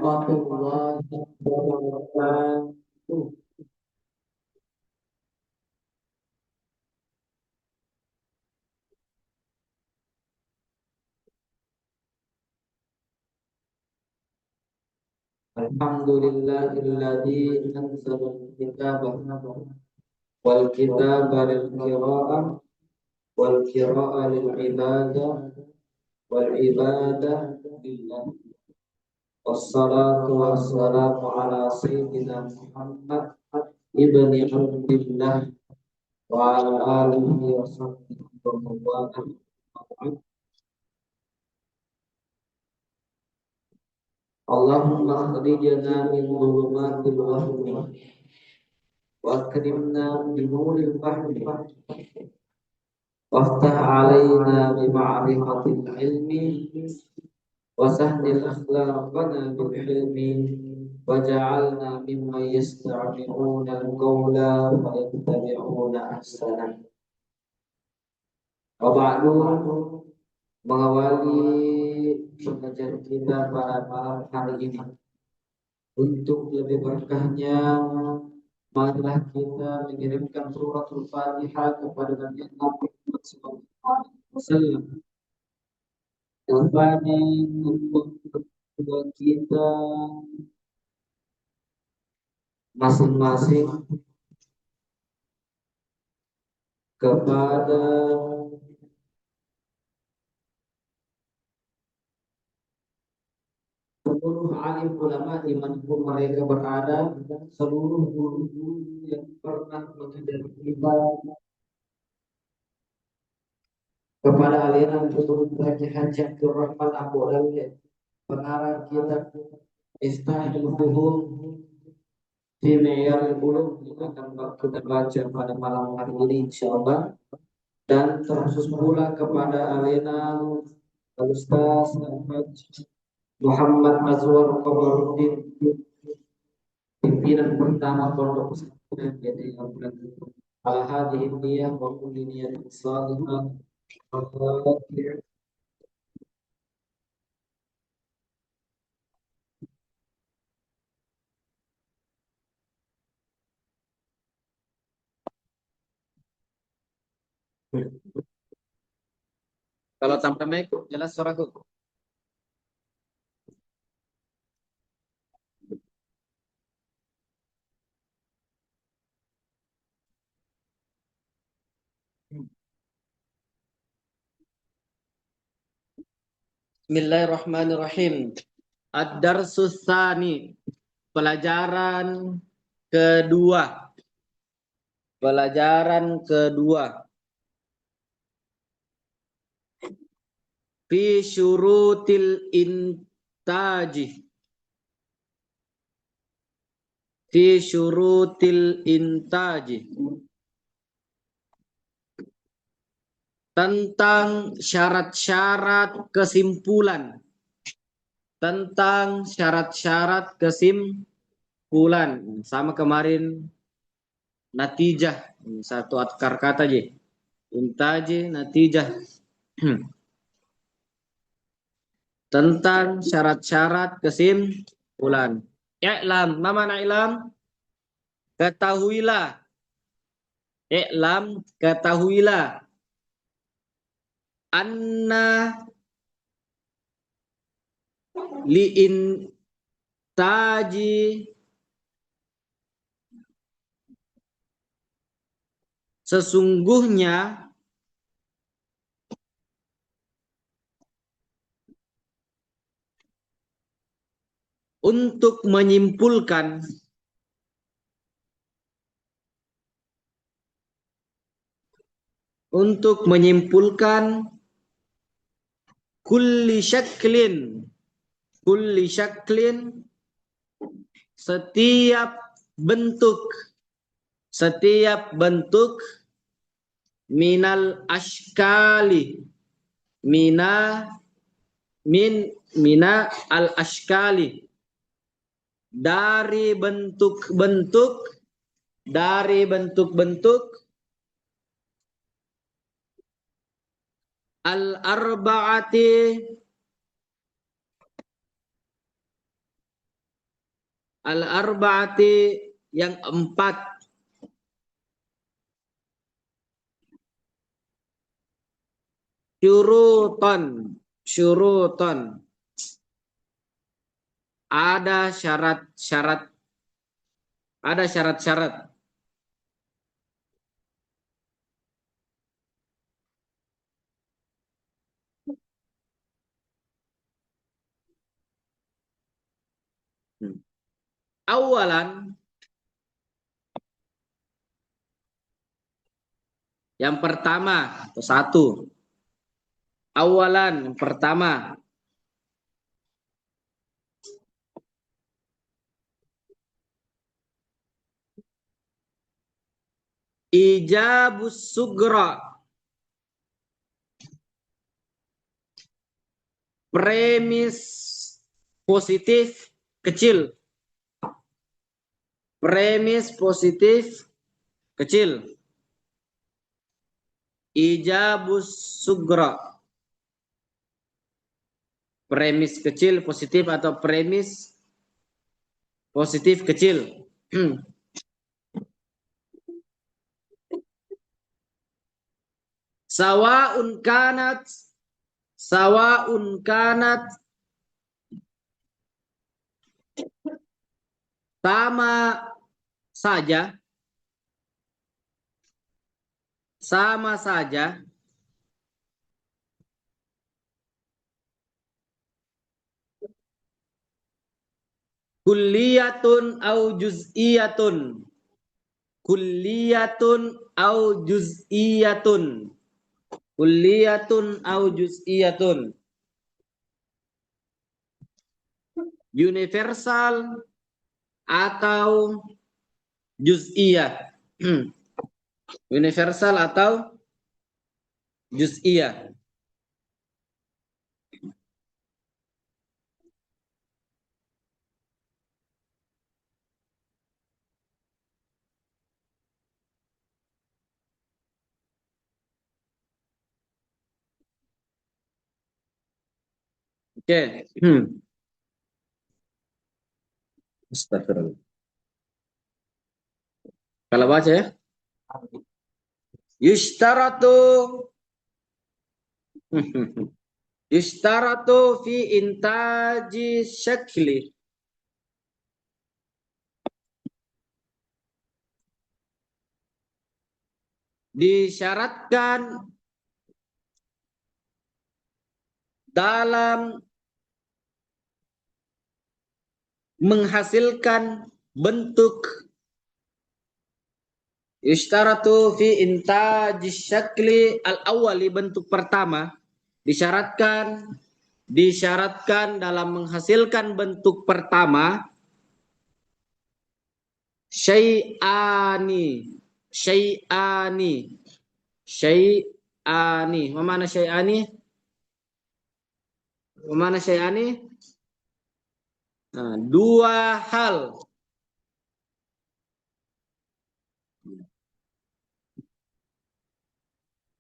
warahmatullahi wabarakatuh. Alhamdulillahilladzi anzala al-kitaba wal kitaba lil qira'ah wal qira'ah lil ibadah wal ibadah lillah. Wassalatu wassalamu ala sayyidina Muhammad ibni Abdillah wa ala alihi wa sahbihi wa man wala. Allahumma akhrijna min dhulumatil wahmi wa akrimna bi nuril fahmi waftah alaina bi ma'rifatil ilmi wa sahnil akhlaqana bil hilmi waj'alna mimman yastami'una al-qawla wa yattabi'una ahsana. Wa ba'du, mengawali pengajian kita pada malam hari ini, untuk lebih berkahnya marilah kita mengirimkan suratul Fatihah kepada Nabi Muhammad SAW. Kepada kedua kita masing-masing, kepada seluruh alim ulama dimanapun mereka berada, seluruh guru-guru yang pernah mengajar kita, kepada aliran Guru Haji Abdul Rahman Abu Dawud, pengarang kitab Istahil Fuhum di Ma'yarul Ulum, yang akan kita baca pada malam hari ini insyaallah. Dan terkhusus pula kepada aliran Ustaz Muhammad Azwar Qabaruddin, pimpinan pertama pondok pesantren jadi ala hadhihi niyah wa kulli niyatin salihah. Kalau tanpa mic jelas suaraku. Bismillahirrahmanirrahim. Ad-darsus tsani, pelajaran kedua. Pelajaran kedua. Fi syurutil intaji. Fi syurutil intaji. Tentang syarat-syarat kesimpulan. Tentang syarat-syarat kesimpulan. Sama kemarin natijah. Satu akar kata aja. Intaji, natijah. Tentang syarat-syarat kesimpulan. I'lam, ma mana i'lam? Ketahuilah. I'lam, ketahuilah. Anna li'intaji, sesungguhnya untuk menyimpulkan kulli syaklin setiap bentuk minal ashkali mina al ashkali, dari bentuk-bentuk al-arba'ati, Al-arba'ati yang 4. Syuruton. Syuruton. Ada syarat-syarat. Ada syarat-syarat. Awalan, yang pertama, atau satu. Awalan, yang pertama. Ijabus sugra. Premis positif kecil. Premis positif kecil. Ijabus sugra. Premis kecil positif atau premis positif kecil. Sawaun kanat sama saja kulliyatun au juz'iyatun. Kulliyatun au juz'iyatun. Kulliyatun au juz'iyatun. Universal atau juz'iyah. Universal atau juz'iyah. Oke. Astagfirullah. Kalau baca ya. Yushtaratu. Yushtaratu fi intaji syakli. Disyaratkan dalam menghasilkan bentuk. Yushtaratu fi intaji syakli al-awwali, bentuk pertama. Disyaratkan dalam menghasilkan bentuk pertama syai'ani. Mana syai'ani? Mana syai'ani? Nah, dua hal.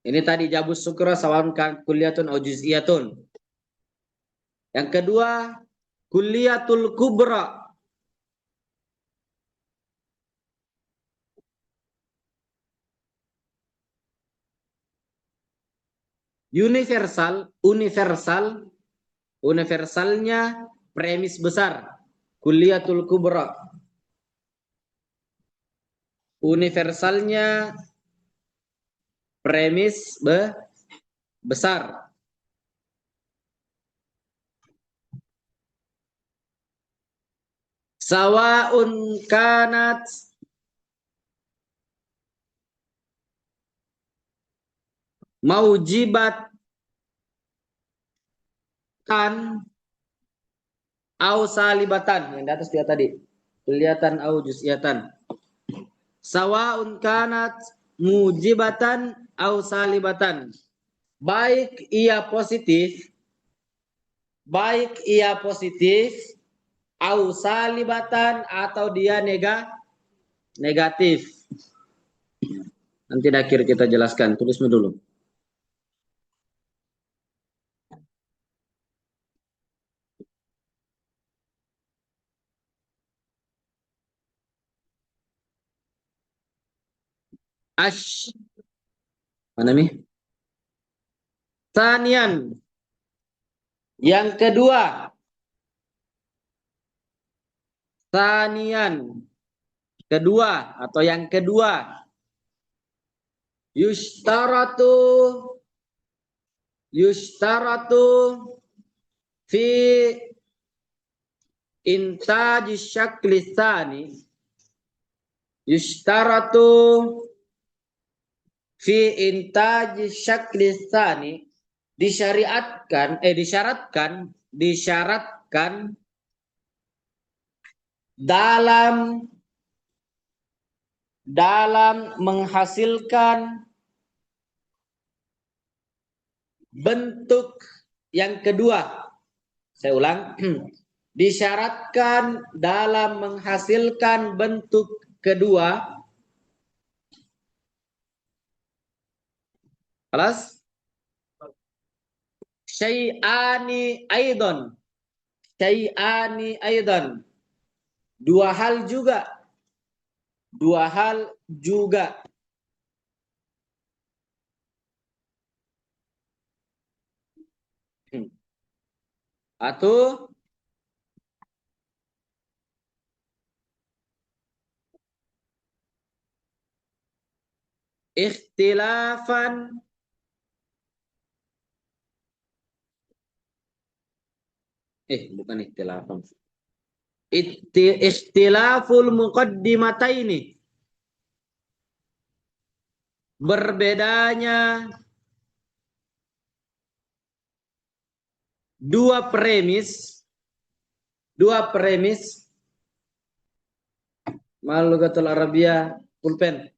Ini tadi jabus sukra sawan kulliyatun au juz'iyatun. Yang kedua, kulliyatul kubra. Universalnya premis besar. Kulliyatul kubra. Universalnya premis besar. Sawaun kanat maujibat au salibatan. Yang di atas dia tadi. Kelihatan au juz'iyatan. Sawaun kanat mujibatan au salibatan. Baik ia positif au salibatan atau dia negatif. Nanti akhir kita jelaskan, tulismu dulu. Ash. Mana nih? Tanian. Yang kedua. Tanian. Kedua atau yang kedua. Yustaratu. Yustaratu. Fi intaj syakli tsani. Yustaratu. Fi intaj syakli tsani. Disyaratkan dalam menghasilkan bentuk yang kedua. Saya ulang. Disyaratkan dalam menghasilkan bentuk kedua. Kelas? Syai'ani aidon. Syai'ani aidon. Dua hal juga. Dua hal juga. Atau ikhtilafan bukan ikhtilafan. Ikhtilaful muqaddimataini. Berbedanya dua premis. Malugatul Arabia pulpen.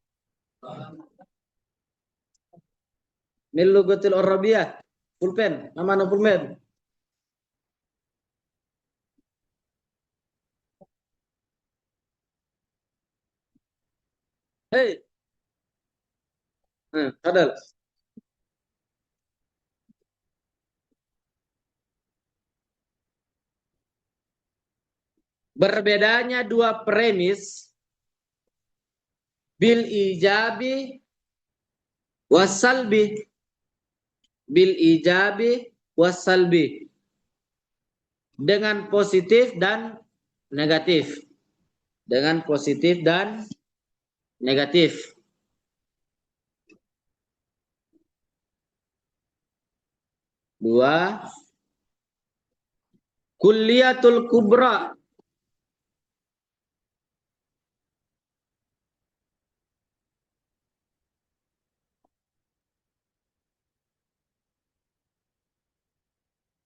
Milugatul Arabia pulpen. Nama pulpen. Hei. Adal. Berbedanya dua premis bil ijabi wasalbi. Bil ijabi wasalbi. Dengan positif dan negatif. Dengan positif dan negatif. Dua. Kulliyatul kubra.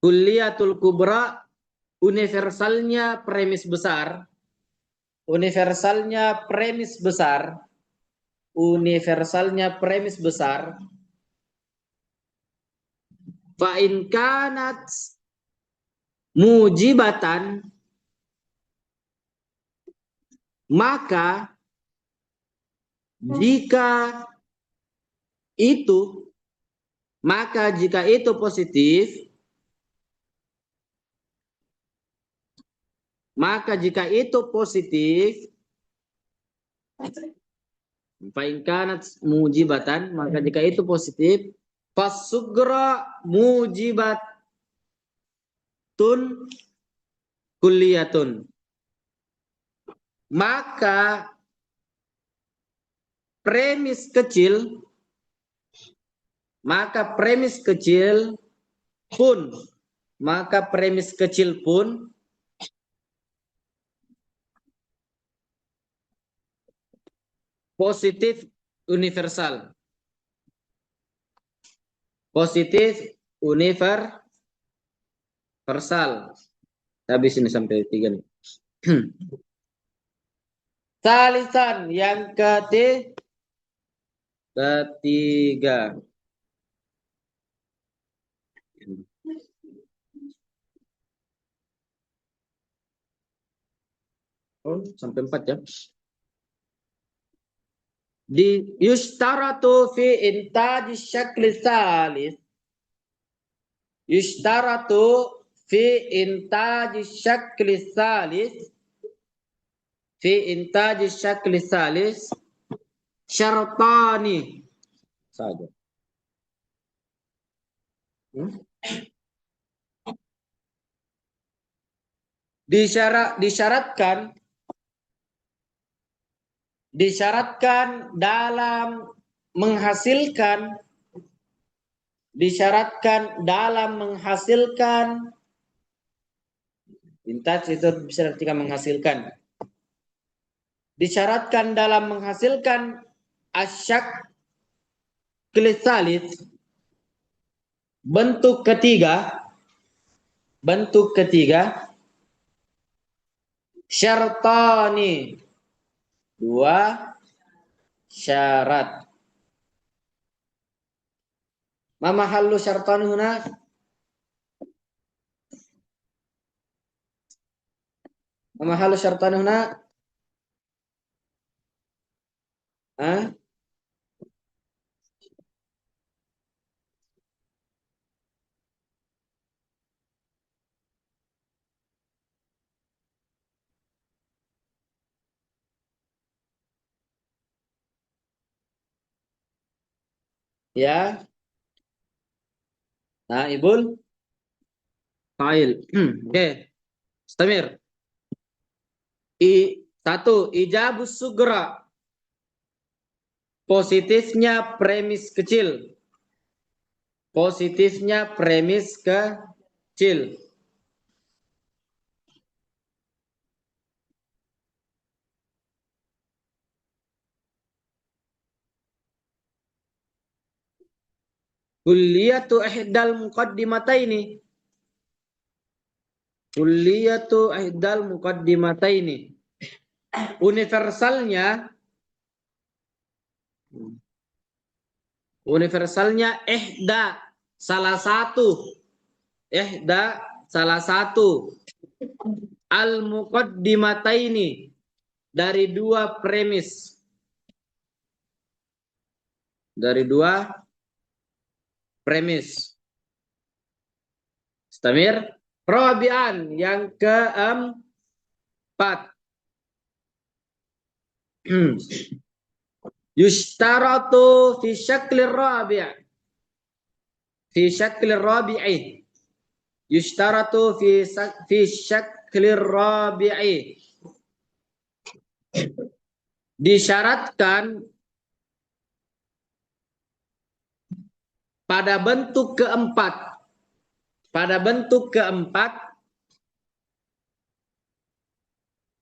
Kulliyatul kubra. Universalnya premis besar. Universalnya premis besar. Universalnya premis besar. Fa in kanat mujibatan, maka jika itu positif, maka jika itu positif, fa in kanat mujibatan, maka jika itu positif, fasugra mujibatun kulliyatun. Maka premis kecil pun positif universal. Positif universal. Habis ini sampai 3 nih. Salisan yang ketiga. Oh, sampai 4 ya. Di yustaratu fi intaj syakli salis. Yustaratu fi intaj syakli salis. Fi intaj syakli salis. syartani saja. Disyaratkan dalam menghasilkan intaj itu bisa diartikan menghasilkan. Disyaratkan dalam menghasilkan asyak klisalis bentuk ketiga syartani, dua syarat. Ma mahallu syartani huna? Ma mahallu syartani huna? Hah? Ya. Nah, ibul fa'il. Oke. Istamir. Satu, ijabus sugra. Positifnya premis kecil. Kulliyatu ihdal muqaddimataini. Universalnya salah satu al muqaddimataini dari dua premis. Istamir. Rabi'an, yang keempat. Yushtaratu fi syaklir rabi'i. Yushtaratu fi syaklir rabi'i. Disyaratkan pada bentuk keempat.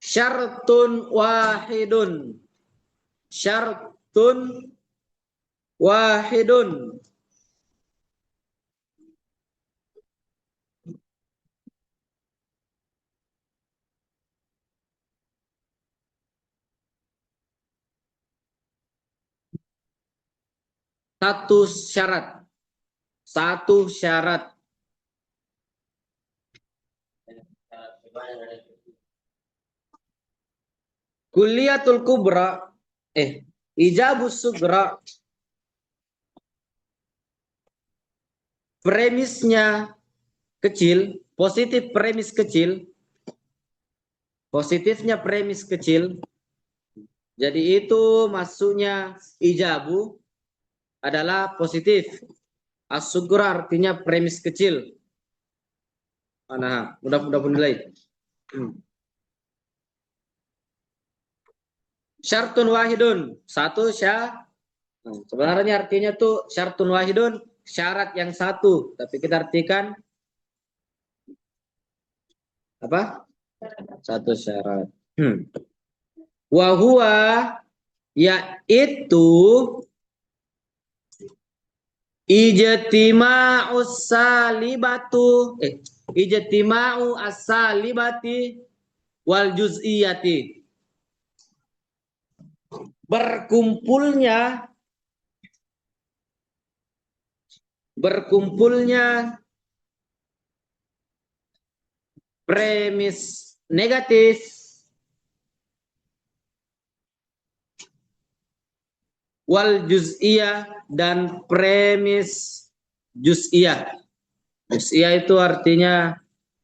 Syartun wahidun. Satu syarat. Kuliatul kubra. Ijabus sugra. Premisnya kecil. Positifnya premis kecil. Jadi itu maksudnya ijabu adalah positif. As-sugra artinya premis kecil. Nah, mudah nilai. Syartun wahidun, satu syarat. Sebenarnya artinya tuh syartun wahidun, syarat yang satu, tapi kita artikan apa? Satu syarat. Wa huwa, yaitu ijtima'u as-salibati wal juz'iyati. Berkumpulnya premis negatif wal juz'iyah dan premis juz'iyah. Juz'iyah itu artinya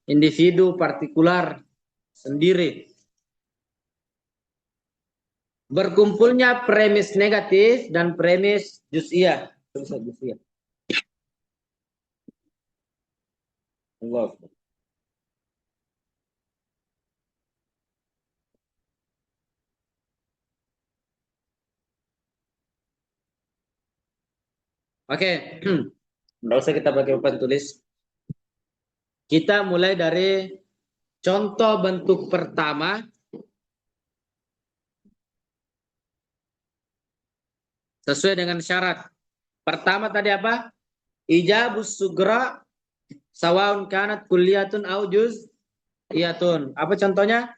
individu partikular sendiri. Berkumpulnya premis negatif dan premis juz'iyah. Allah. Oke, nggak usah kita pakai papan tulis. Kita mulai dari contoh bentuk pertama. Sesuai dengan syarat. Pertama tadi apa? Ijabus sugra sawaun kanat kulliyatun au iyatun. Apa contohnya?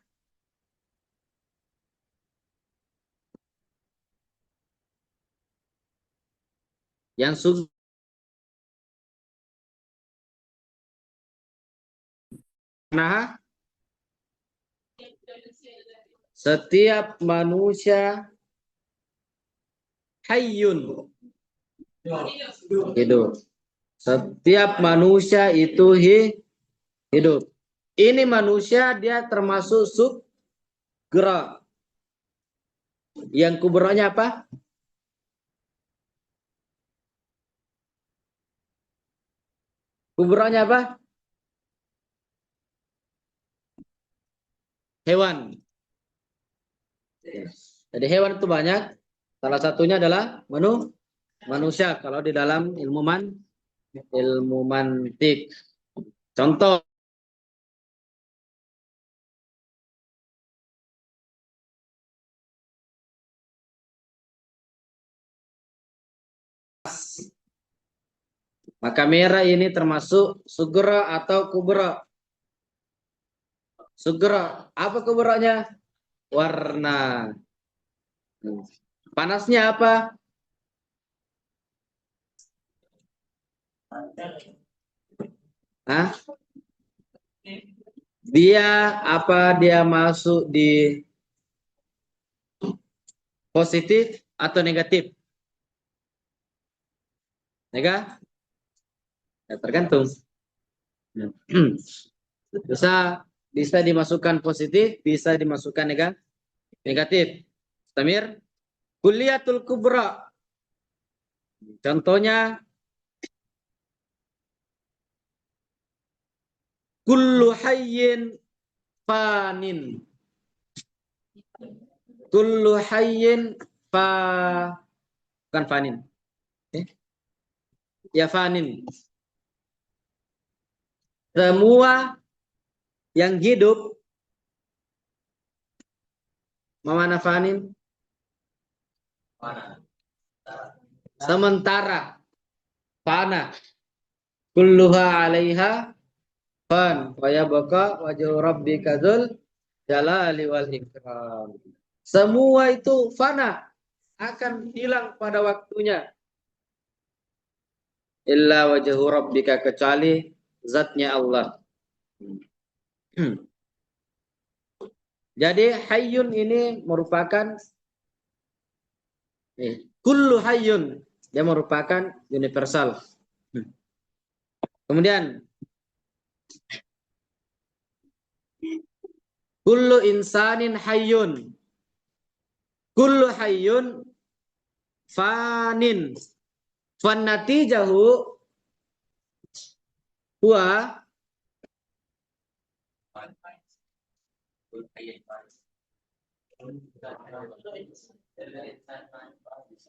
Yang nah, setiap manusia hayyun hidup. Setiap manusia itu hidup. Ini manusia dia termasuk sugra. Yang kubranya apa? Kubranya apa? Hewan. Jadi hewan itu banyak. Salah satunya adalah manusia. Kalau di dalam ilmu mantik. Contoh. Maka merah ini termasuk sugra atau kubra. Sugra. Apa kubranya? Warna. Panasnya apa? Hah? Dia masuk di positif atau negatif? Negatif? Ya, tergantung. Bisa bisa dimasukkan positif, bisa dimasukkan negatif. Tamir, kuliatul kubra. Contohnya kullu hayyin fanin. Kullu hayyin fa bukan fanin. Ya fanin. Semua yang hidup mana fanin? Sementara fana. Kulluha 'alaiha fan wa yabqa wajhu rabbika dzul jalali wal ikram. Semua itu fana, akan hilang pada waktunya. Illa wajhu rabbika, kecuali zatnya Allah. Jadi hayyun ini merupakan kullu hayyun, dia merupakan universal. Kemudian kullu insanin hayyun. Kullu hayyun fanin. Fan natijahu huwa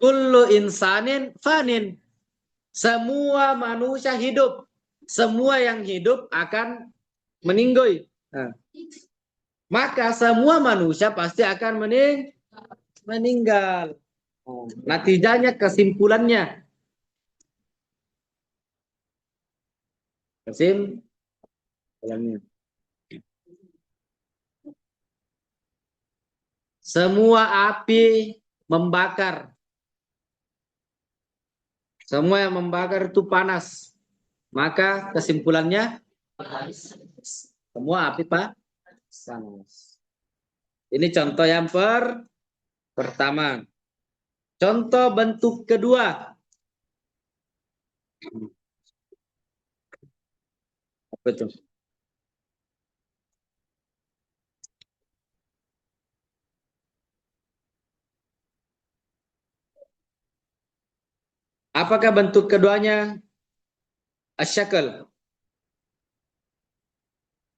kullu insanin fanin. Semua manusia hidup. Semua yang hidup akan meninggoy. Nah, maka semua manusia pasti akan meninggal. Natijanya, kesimpulannya. Kesimpulannya. Semua api membakar. Semua yang membakar itu panas. Maka kesimpulannya semua api panas. Ini contoh yang pertama. Contoh bentuk kedua. Apa itu? Apakah bentuk keduanya asyakal?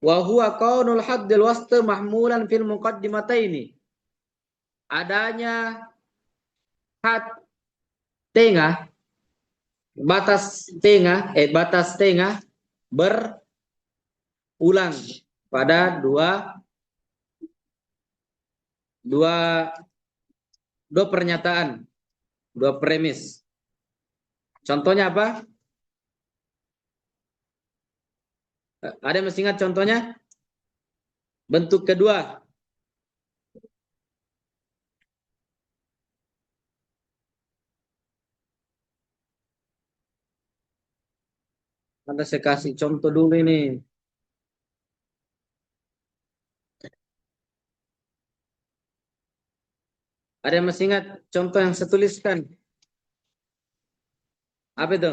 Wa huwa qaunul haddil wasta mahmulan fil muqaddimataini. Adanya had tengah, batas tengah berulang pada dua pernyataan, dua premis. Contohnya apa? Ada yang masih ingat contohnya? Bentuk kedua. Nanti saya kasih contoh dulu ini. Ada yang masih ingat contoh yang saya tuliskan? Apa itu?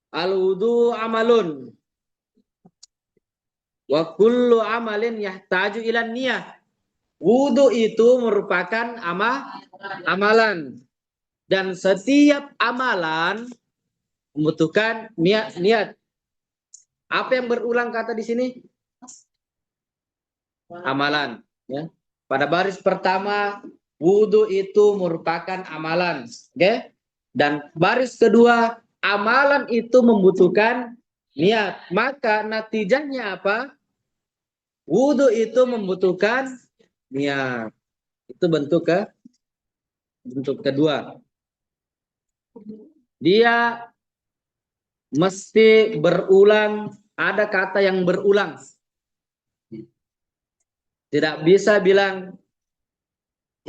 Al-wudu amalun. Wa kullu amalin yahtaju ilan niyah. Wudu itu merupakan amalan. Dan setiap amalan membutuhkan niat. Apa yang berulang kata di sini? Amalan. Ya. Pada baris pertama, wudu itu merupakan amalan. Okay? Dan baris kedua, amalan itu membutuhkan niat. Maka natijahnya apa? Wudu itu membutuhkan niat. Itu bentuk kedua. Dia mesti berulang, ada kata yang berulang. Tidak bisa bilang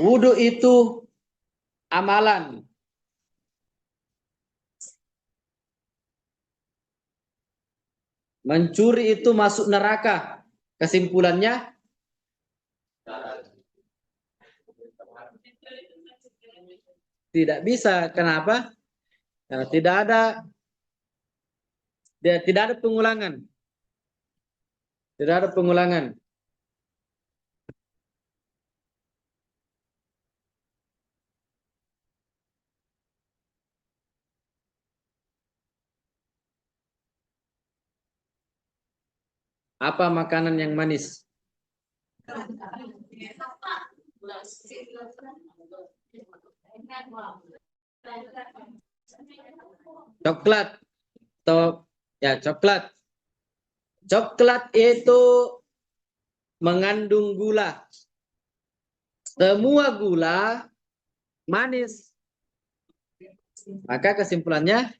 wudu itu amalan. Mencuri itu masuk neraka. Kesimpulannya tidak bisa. Kenapa? Karena tidak ada pengulangan. Tidak ada pengulangan. Apa makanan yang manis? Coklat. Atau ya coklat. Coklat itu mengandung gula. Semua gula manis. Maka kesimpulannya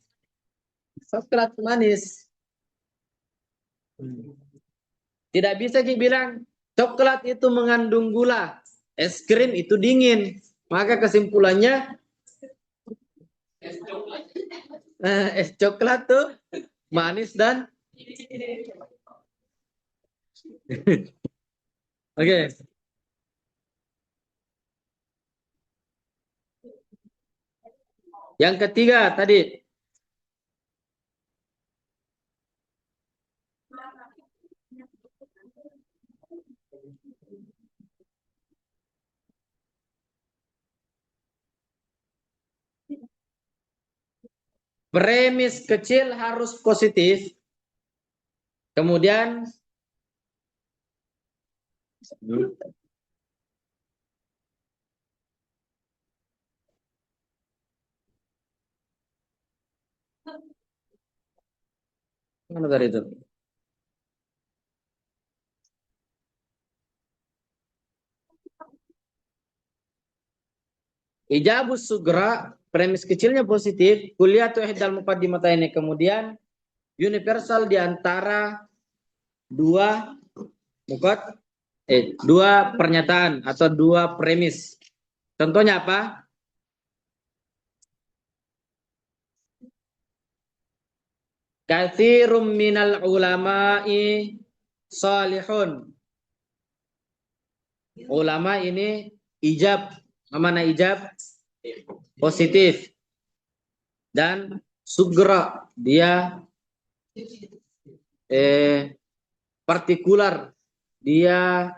coklat manis. Tidak bisa dibilang coklat itu mengandung gula. Es krim itu dingin. Maka kesimpulannya es coklat tuh manis dan oke. Yang ketiga tadi premis kecil harus positif. Kemudian mana tadi itu? Ijabus sugra, premis kecilnya positif, kuliah tuh ihdal muqaddimataini, kemudian universal di antara dua pernyataan atau dua premis. Contohnya apa? Katsirum minal ulama'i salihun. Ulama ini ijab. Mana ijab? Positif. Dan sugra, dia partikular, dia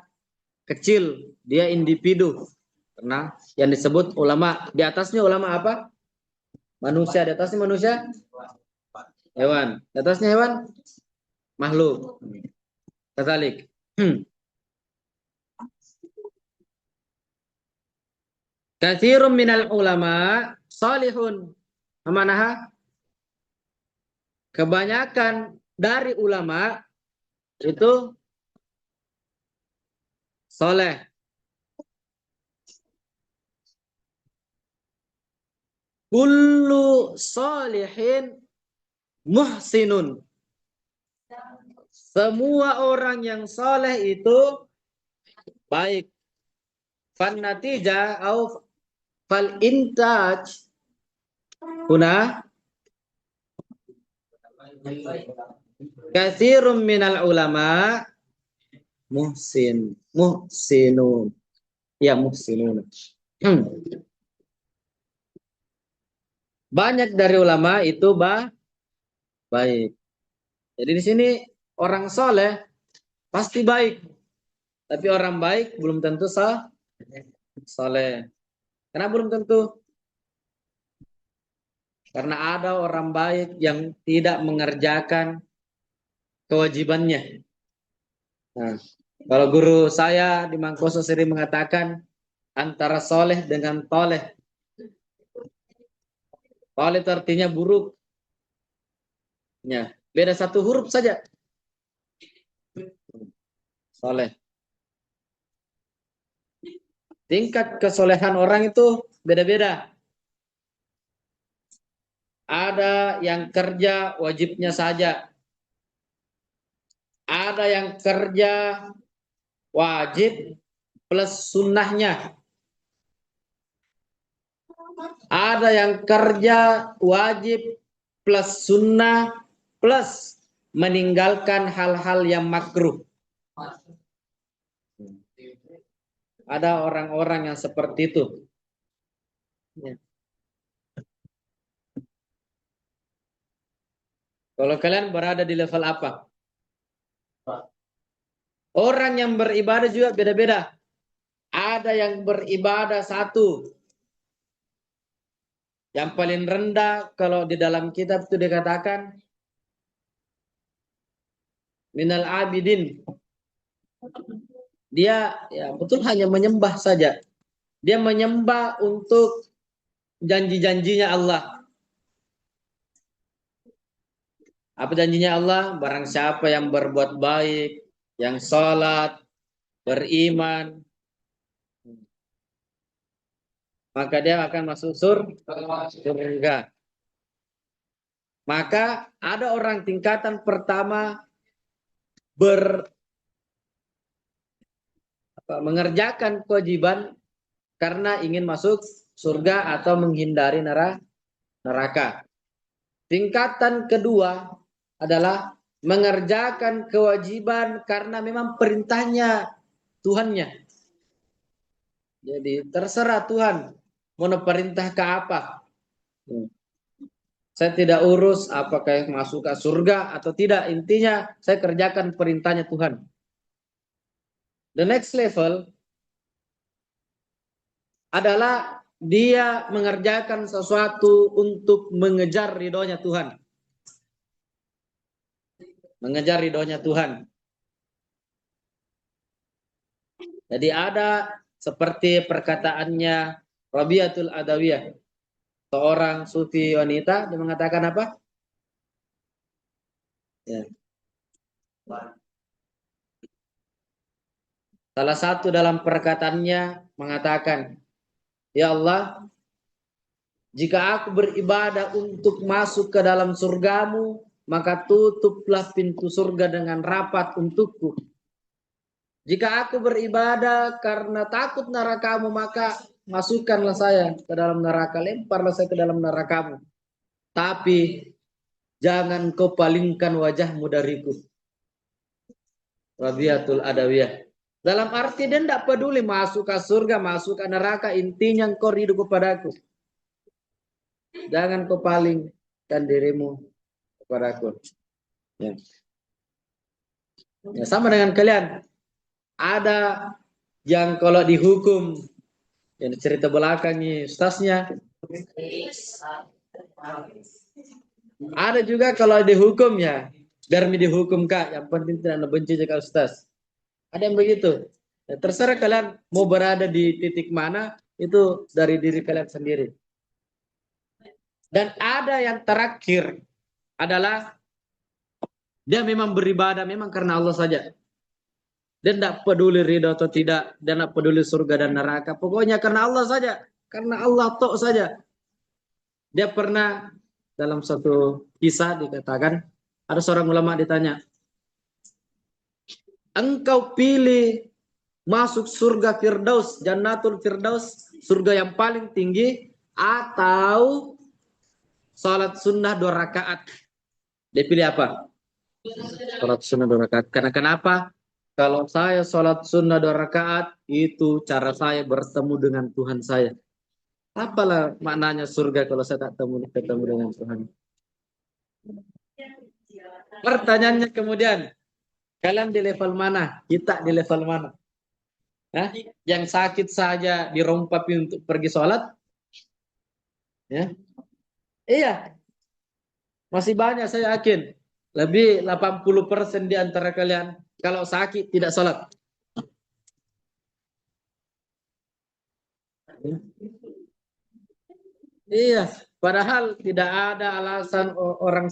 kecil, dia individu. Karena yang disebut ulama, di atasnya ulama apa? Manusia, di atasnya manusia, hewan. Di atasnya hewan, makhluk. Katalik. Katsirun minal ulama salihun. Amanaha? Kebanyakan dari ulama itu soleh. Kullu salihin muhsinun. Semua orang yang soleh itu baik. Fan natijah au fal intaj huna katsirun minal ulama muhsinun. Ya, muhsinun. Banyak dari ulama itu baik. Jadi di sini orang soleh pasti baik. Tapi orang baik belum tentu soleh. Karena belum tentu. Karena ada orang baik yang tidak mengerjakan kewajibannya. Nah, kalau guru saya di Mangkoso sering mengatakan antara soleh dengan toleh. Toleh itu artinya buruk. Ya, beda satu huruf saja. Soleh. Tingkat kesolehan orang itu beda-beda. Ada yang kerja wajibnya saja. Ada yang kerja wajib plus sunnahnya. Ada yang kerja wajib plus sunnah plus meninggalkan hal-hal yang makruh. Ada orang-orang yang seperti itu. Ya. Kalau kalian berada di level apa? Orang yang beribadah juga beda-beda. Ada yang beribadah satu. Yang paling rendah kalau di dalam kitab itu dikatakan minal abidin. Dia ya betul hanya menyembah saja. Dia menyembah untuk janji-janjinya Allah. Apa janjinya Allah? Barang siapa yang berbuat baik, yang sholat, beriman, maka dia akan masuk surga. Maka ada orang tingkatan pertama mengerjakan kewajiban karena ingin masuk surga atau menghindari neraka. Tingkatan kedua adalah mengerjakan kewajiban karena memang perintahnya Tuhannya. Jadi terserah Tuhan mau perintah ke apa. Saya tidak urus apakah masuk ke surga atau tidak. Intinya saya kerjakan perintahnya Tuhan. The next level adalah dia mengerjakan sesuatu untuk mengejar ridhonya Tuhan. Mengejar ridhonya Tuhan. Jadi ada seperti perkataannya Rabiatul Adawiyah. Seorang sufi wanita, dia mengatakan apa? Ya. Salah satu dalam perkataannya mengatakan, ya Allah, jika aku beribadah untuk masuk ke dalam surgamu, maka tutuplah pintu surga dengan rapat untukku. Jika aku beribadah karena takut nerakamu, maka masukkanlah saya ke dalam neraka, lemparlah saya ke dalam nerakamu. Tapi jangan kau palingkan wajahmu dariku. Rabiatul Adawiyah. Dalam arti dia tidak peduli masuk ke surga, masuk ke neraka, intinya kau ridho kepadaku. Jangan kau palingkan dirimu kepadaku. Ya. Ya, sama dengan kalian. Ada yang kalau dihukum Yang cerita belakang nih Ustaznya. Ada juga kalau dihukum ya, biar dihukum Kak, yang penting tidak benci jika Ustaz. Ada yang begitu. Ya, terserah kalian mau berada di titik mana, itu dari diri kalian sendiri. Dan ada yang terakhir adalah dia memang beribadah memang karena Allah saja. Dia tidak peduli ridho atau tidak, dia tidak peduli surga dan neraka. Pokoknya karena Allah saja, karena Allah tok saja. Dia pernah dalam satu kisah dikatakan ada seorang ulama ditanya, engkau pilih masuk surga Firdaus, Jannatul Firdaus, surga yang paling tinggi, atau salat sunnah 2 rakaat? Dia pilih apa? Salat sunnah 2 rakaat. Karena kenapa? Kalau saya salat sunnah 2 rakaat, itu cara saya bertemu dengan Tuhan saya. Apalah maknanya surga kalau saya tak ketemu dengan Tuhan? Pertanyaannya kemudian, kalian di level mana? Kita di level mana? Hah? Yang sakit saja dirompapi untuk pergi sholat? Ya. Iya, masih banyak saya yakin. Lebih 80% di antara kalian kalau sakit tidak sholat. Iya, padahal tidak ada alasan orang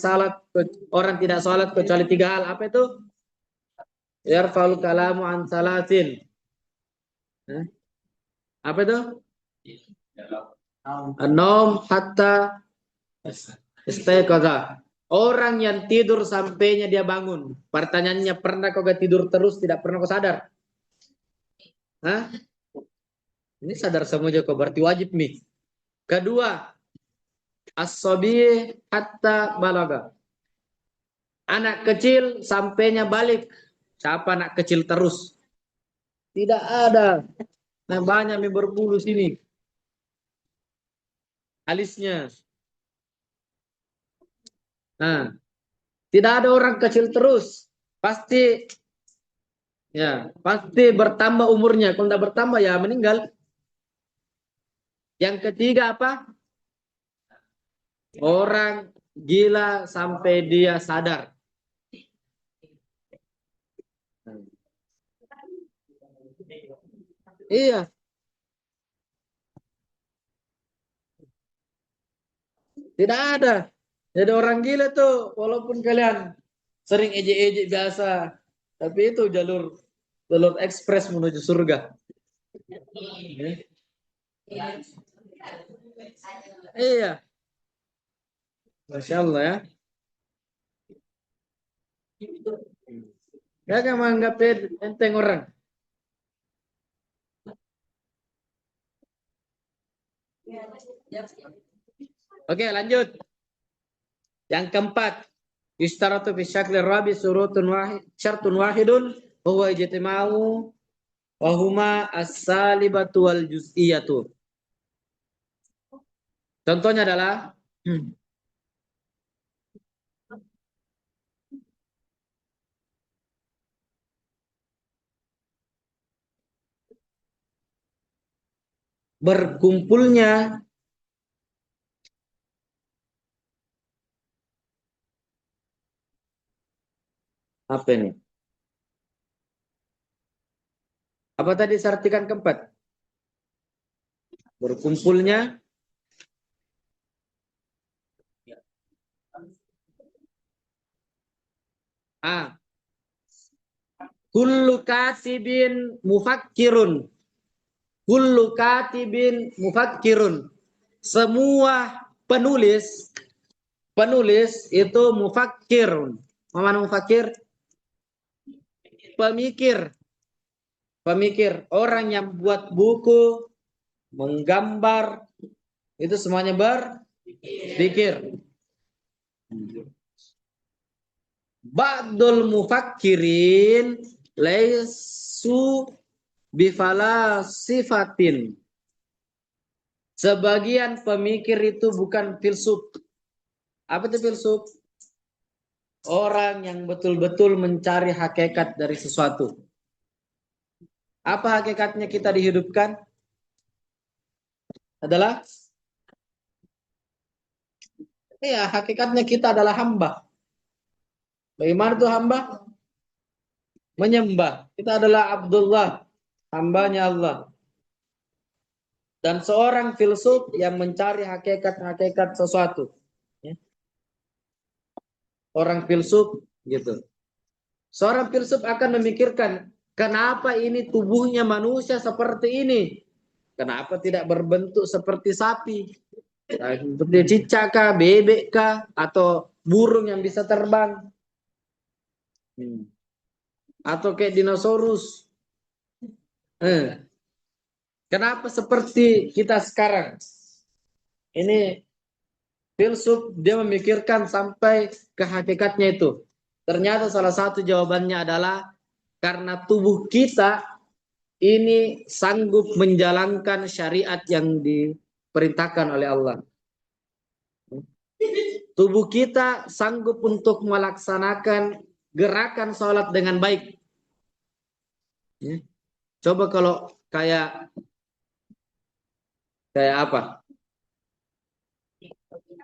tidak sholat kecuali 3 hal. Apa itu? Yarfa'ul kalamu an salatin. Apa itu? Anom hatta istaiqadha. Orang yang tidur sampainya dia bangun. Pertanyaannya, pernah kau gak tidur terus, tidak pernah kau sadar? Hah? Ini sadar semua kau berarti wajib nih. Kedua, as-sabi hatta balaga. Anak kecil sampainya balik. Siapa anak kecil terus? Tidak ada. Nah, banyak yang berbulu sini. Alisnya. Nah, tidak ada orang kecil terus. Pasti bertambah umurnya. Kalau tidak bertambah ya meninggal. Yang ketiga apa? Orang gila sampai dia sadar. Iya. Tidak ada. Jadi orang gila tuh, walaupun kalian sering ejek-ejek biasa, tapi itu jalur ekspres menuju surga. Iya. Masya Allah ya. Jangan menganggap enteng orang. Oke, lanjut. Yang keempat, istaratu fi syakli rabi surutun wahid syartun wahidun huwa ijtima'u wa huma as-salibatu wal juz'iyatu. Contohnya adalah berkumpulnya apa ini? Apa tadi sartikan keempat? Berkumpulnya kullu katibin mufakkirun. Kullu katibin mufakkirun. Semua penulis itu mufakkirun. Mana mufakkir? Pemikir. Orang yang buat buku, menggambar, itu semuanya berpikir. Ba'dul mufakkirin laisu bifalasifatin. Sebagian pemikir itu bukan filsuf. Apa itu filsuf? Orang yang betul-betul mencari hakikat dari sesuatu. Apa hakikatnya kita dihidupkan? adalah, ya hakikatnya kita adalah hamba. Bagaimana itu hamba? Menyembah. Kita adalah Abdullah, hambanya Allah. Dan seorang filsuf yang mencari hakikat-hakikat sesuatu. Ya. Orang filsuf gitu. Seorang filsuf akan memikirkan, kenapa ini tubuhnya manusia seperti ini? Kenapa tidak berbentuk seperti sapi? Seperti cicak kah, bebek kah, atau burung yang bisa terbang? Atau kayak dinosaurus. Kenapa seperti kita sekarang? Ini filsuf dia memikirkan sampai ke hakikatnya itu. Ternyata salah satu jawabannya adalah karena tubuh kita ini sanggup menjalankan syariat yang diperintahkan oleh Allah. Tubuh kita sanggup untuk melaksanakan gerakan sholat dengan baik. Coba kalau kayak apa?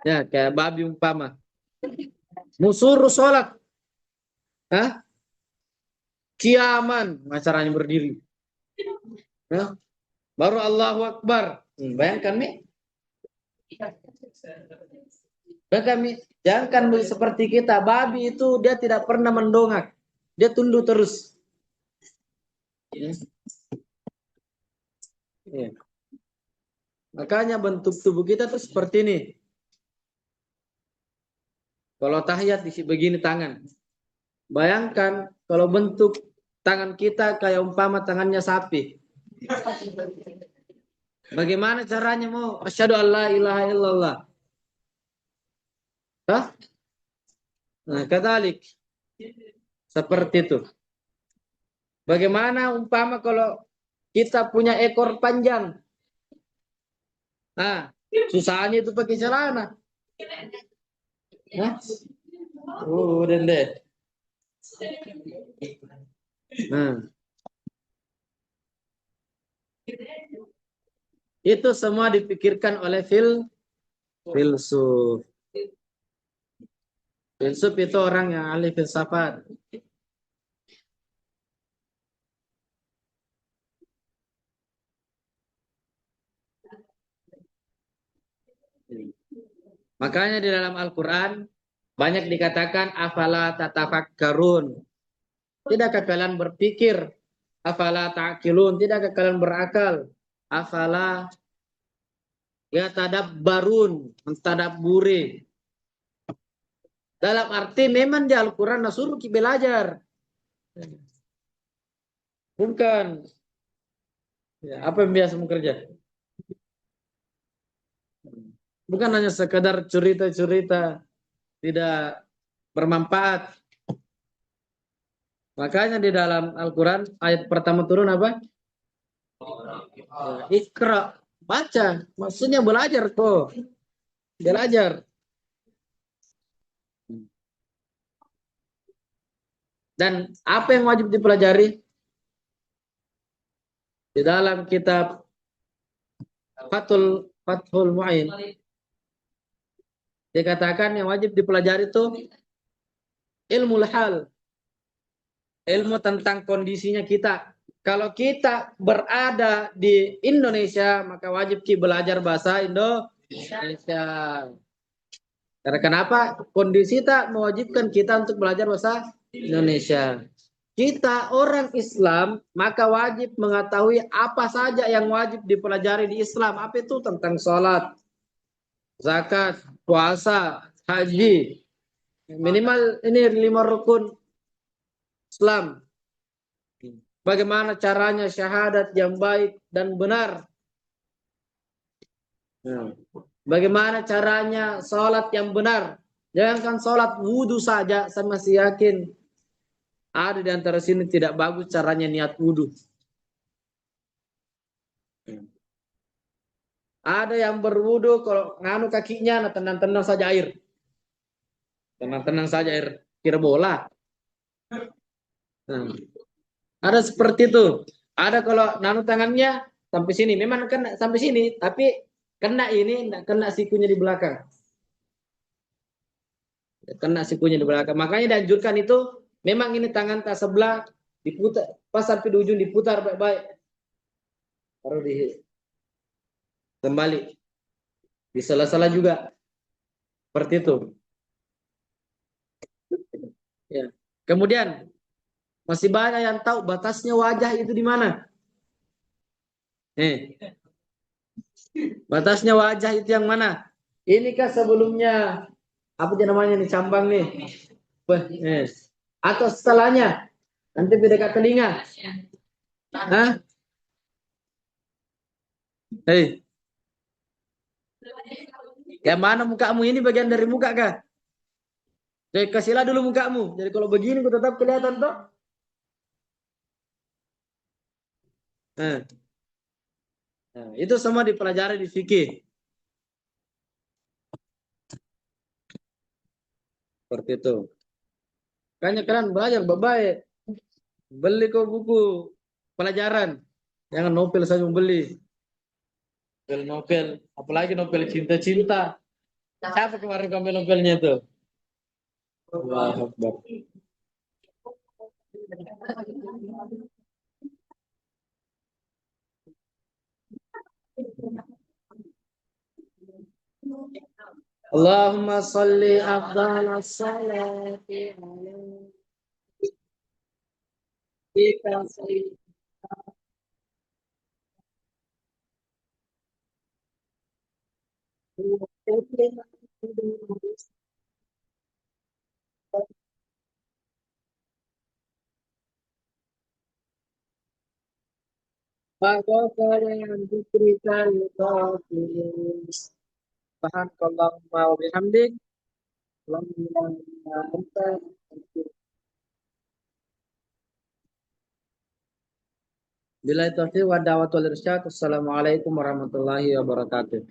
Ya, kayak babi umpama. Musuruh sholat. Hah? Kiaman, caranya berdiri. Ya. Baru Allahu Akbar. Bayangkan, Mi. Bayangkan, Mi. Jangan seperti kita. Babi itu dia tidak pernah mendongak. Dia tunduk terus. Ya. Makanya bentuk tubuh kita tuh seperti ini. Kalau tahiyat isi begini tangan. Bayangkan kalau bentuk tangan kita kayak umpama tangannya sapi. Bagaimana caranya mau asyhadu alla ilaha illallah? Hah? Nah, katalik. Seperti itu. Bagaimana umpama kalau kita punya ekor panjang? Nah, susahnya itu pakai celana. Hah? Dan deh. Nah. Itu semua dipikirkan oleh filsuf. Filsuf itu orang yang ahli filsafat. Makanya di dalam Al-Quran banyak dikatakan afala tatafakkarun. Tidakkah kalian berpikir? Afala ta'qilun. Tidakkah kalian berakal? Afala yatadabbarun. Mentadabburi. Dalam arti memang di Al-Quran suruh kita belajar. Bukan. Ya, apa yang biasa bekerja? Bukan hanya sekedar cerita-cerita tidak bermanfaat. Makanya di dalam Al-Quran ayat pertama turun apa? Ya, Iqra, baca. Maksudnya belajar kok. Belajar. Dan apa yang wajib dipelajari? Di dalam kitab Fathul Mu'in dikatakan yang wajib dipelajari itu ilmu hal. Ilmu tentang kondisinya kita. Kalau kita berada di Indonesia, maka wajib kita belajar bahasa Indonesia. Karena kenapa? Kondisi tak mewajibkan kita untuk belajar bahasa Indonesia. Kita orang Islam, maka wajib mengetahui apa saja yang wajib dipelajari di Islam. Apa itu? Tentang sholat, zakat, puasa, haji. Minimal ini 5 rukun Islam. Bagaimana caranya syahadat yang baik dan benar. Bagaimana caranya sholat yang benar. Jangankan sholat wudhu saja, saya masih yakin ada di antara sini tidak bagus caranya niat wudhu. Ada yang berwudhu kalau nganu kakinya, nah tenang-tenang saja air. Tenang-tenang saja air, kira bola. Ada seperti itu. Ada kalau nanu tangannya sampai sini, memang kan sampai sini, tapi Kena ini, enggak kena sikunya di belakang. Kena sikunya di belakang. Makanya dianjurkan itu, memang ini tangan tak sebelah diputar, pas sampai di ujung diputar baik-baik, baru di kembali di sela-sela juga seperti itu. Ya. Kemudian masih banyak yang tahu batasnya wajah itu di mana. Batasnya wajah itu yang mana? Inikah sebelumnya apa sih namanya nih cambang nih? Atau setelahnya? Nanti di dekat telinga. Hah? Hei, yang mana mukamu ini bagian dari muka kah? Jadi kasihlah dulu mukamu. Jadi kalau begini ku tetap kelihatan toh. Nah, itu semua dipelajari di fikih. Seperti itu. Kayaknya kalian belajar baik. Beli kok buku pelajaran. Jangan novel saja beli. Novel, apalagi novel cinta-cinta. Siapa kemarin kamu novelnya itu? Wah, Akbar. Allahumma salli afdal salati alaika sayyidina Muhammadin yang diberikan Subhanakallahumma wa bihamdik. Bila itu wa da'watul irsyad. Assalamualaikum warahmatullahi wabarakatuh.